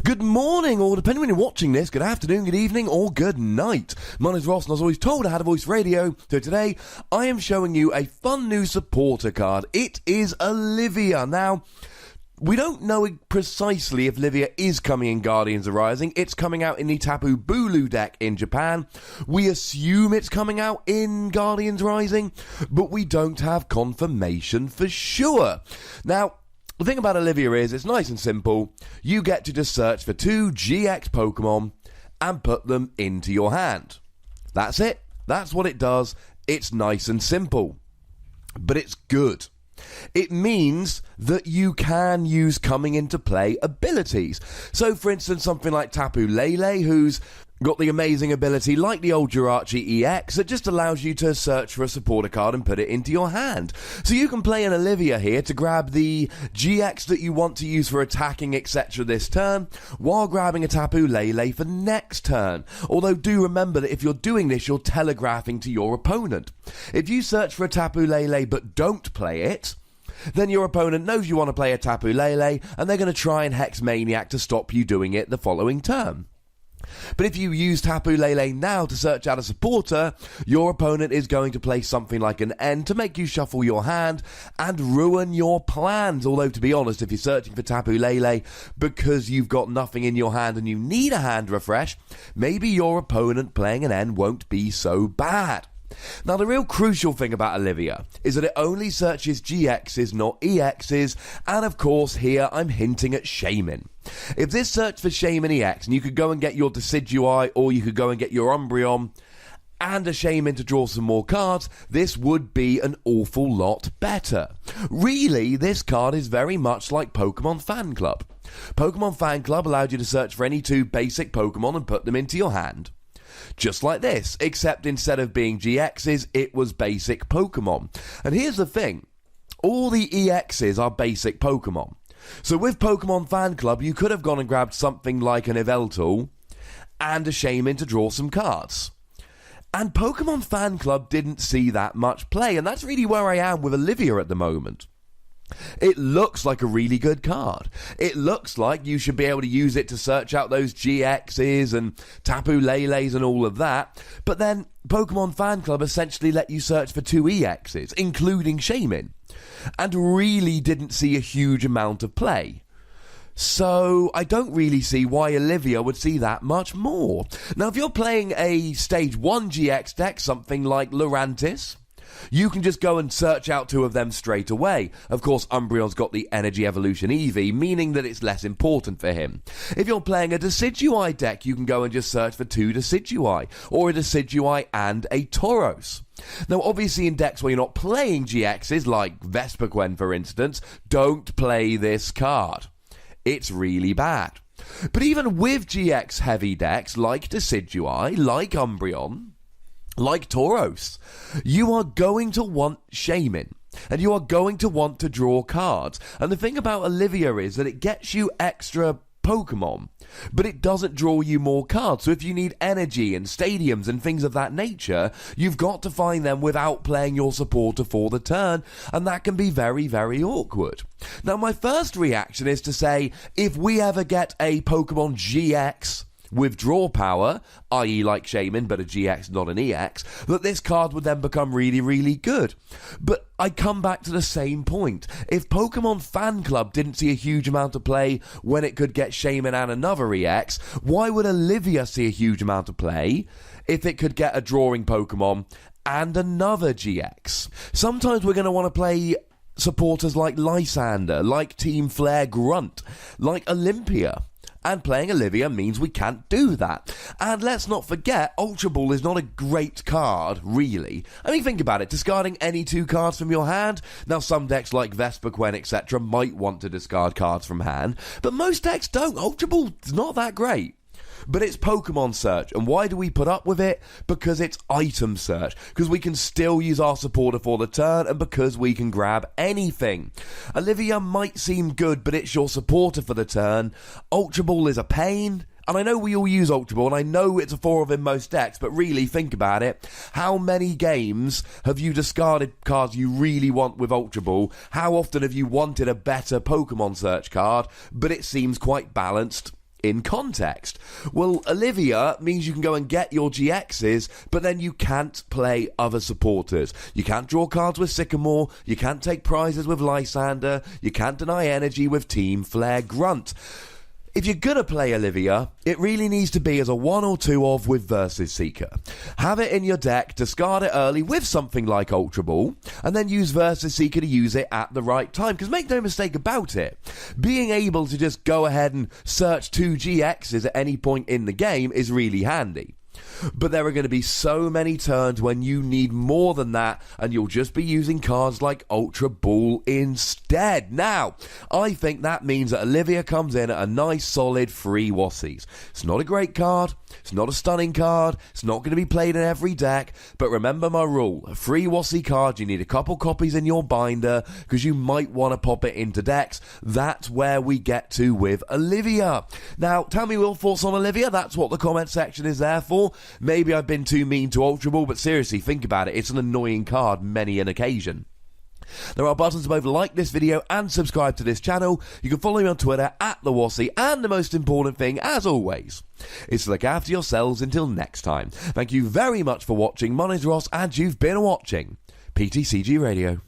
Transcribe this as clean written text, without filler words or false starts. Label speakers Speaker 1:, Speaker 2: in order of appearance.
Speaker 1: Good morning, or depending when you're watching this, good afternoon, good evening, or good night. My name's Ross, and I was always told I had a voice radio, so today I am showing you a fun new supporter card. It is Olivia. Now, we don't know precisely if Olivia is coming in Guardians of Rising. It's coming out in the Tapu Bulu deck in Japan. We assume it's coming out in Guardians Rising, but we don't have confirmation for sure. Now, the thing about Olivia is it's nice and simple. You get to just search for 2 GX Pokémon and put them into your hand. That's it. That's what it does. It's nice and simple. But it's good. It means that you can use coming into play abilities. So, for instance, something like Tapu Lele, who's got the amazing ability, like the old Jirachi EX, that just allows you to search for a supporter card and put it into your hand. So you can play an Olivia here to grab the GX that you want to use for attacking, etc. this turn, while grabbing a Tapu Lele for next turn. Although do remember that if you're doing this, you're telegraphing to your opponent. If you search for a Tapu Lele but don't play it, then your opponent knows you want to play a Tapu Lele, and they're going to try and Hex Maniac to stop you doing it the following turn. But if you use Tapu Lele now to search out a supporter, your opponent is going to play something like an N to make you shuffle your hand and ruin your plans. Although, to be honest, if you're searching for Tapu Lele because you've got nothing in your hand and you need a hand refresh, maybe your opponent playing an N won't be so bad. Now, the real crucial thing about Olivia is that it only searches GXs, not EXs, and of course here I'm hinting at Shaman. If this searched for Shaman EX, and you could go and get your Decidueye, or you could go and get your Umbreon, and a Shaman to draw some more cards, this would be an awful lot better. Really, this card is very much like Pokemon Fan Club. Pokemon Fan Club allowed you to search for any 2 basic Pokemon and put them into your hand. Just like this, except instead of being GXs, it was basic Pokemon. And here's the thing, all the EXs are basic Pokemon. So with Pokemon Fan Club, you could have gone and grabbed something like an Yveltal and a Shaman to draw some cards. And Pokemon Fan Club didn't see that much play, and that's really where I am with Olivia at the moment. It looks like a really good card. It looks like you should be able to use it to search out those GXs and Tapu Leles and all of that. But then Pokemon Fan Club essentially let you search for 2 EXs, including Shaman, and really didn't see a huge amount of play. So I don't really see why Olivia would see that much more. Now, if you're playing a Stage 1 GX deck, something like Lurantis, you can just go and search out 2 of them straight away. Of course, Umbreon's got the Energy Evolution Eevee, meaning that it's less important for him. If you're playing a Decidueye deck, you can go and just search for 2 Decidueye, or a Decidueye and a Tauros. Now, obviously, in decks where you're not playing GXs, like Vespiquen, for instance, don't play this card. It's really bad. But even with GX-heavy decks, like Decidueye, like Umbreon, like Tauros, you are going to want Shaman, and you are going to want to draw cards. And the thing about Olivia is that it gets you extra Pokemon, but it doesn't draw you more cards. So if you need energy and stadiums and things of that nature, you've got to find them without playing your supporter for the turn, and that can be very, very awkward. Now, my first reaction is to say, if we ever get a Pokemon GX with draw power, i.e. like Shaman, but a GX, not an EX, that this card would then become really, really good. But I come back to the same point. If Pokemon Fan Club didn't see a huge amount of play when it could get Shaman and another EX, why would Olivia see a huge amount of play if it could get a drawing Pokemon and another GX? Sometimes we're going to want to play supporters like Lysander, like Team Flare Grunt, like Olympia. And playing Olivia means we can't do that. And let's not forget, Ultra Ball is not a great card, really. I mean, think about it. Discarding any 2 cards from your hand. Now, some decks like Vespiquen, etc. might want to discard cards from hand. But most decks don't. Ultra Ball is not that great. But it's Pokemon search, and why do we put up with it? Because it's item search, because we can still use our supporter for the turn, and because we can grab anything. Olivia might seem good, but it's your supporter for the turn. Ultra Ball is a pain, and I know we all use Ultra Ball, and I know it's a 4 of in most decks, but really, think about it. How many games have you discarded cards you really want with Ultra Ball? How often have you wanted a better Pokemon search card, but it seems quite balanced in context? Well, Olivia means you can go and get your GXs, but then you can't play other supporters. You can't draw cards with Sycamore, you can't take prizes with Lysander, you can't deny energy with Team Flare Grunt. If you're going to play Olivia, it really needs to be as a 1 or 2 of with Versus Seeker. Have it in your deck, discard it early with something like Ultra Ball, and then use Versus Seeker to use it at the right time. Because make no mistake about it, being able to just go ahead and search 2 GXs at any point in the game is really handy. But there are going to be so many turns when you need more than that, and you'll just be using cards like Ultra Ball instead. Now, I think that means that Olivia comes in at a nice solid 3 Wassies. It's not a great card, it's not a stunning card, it's not going to be played in every deck, but remember my rule, a 3 Wassie card, you need a couple copies in your binder, because you might want to pop it into decks. That's where we get to with Olivia. Now, tell me your thoughts on Olivia, that's what the comment section is there for. Maybe I've been too mean to Ultra Ball, but seriously, think about it. It's an annoying card many an occasion. There are buttons to both like this video and subscribe to this channel. You can follow me on Twitter @TheWassie, and the most important thing, as always, is to look after yourselves until next time. Thank you very much for watching. My name's Ross, and you've been watching PTCG Radio.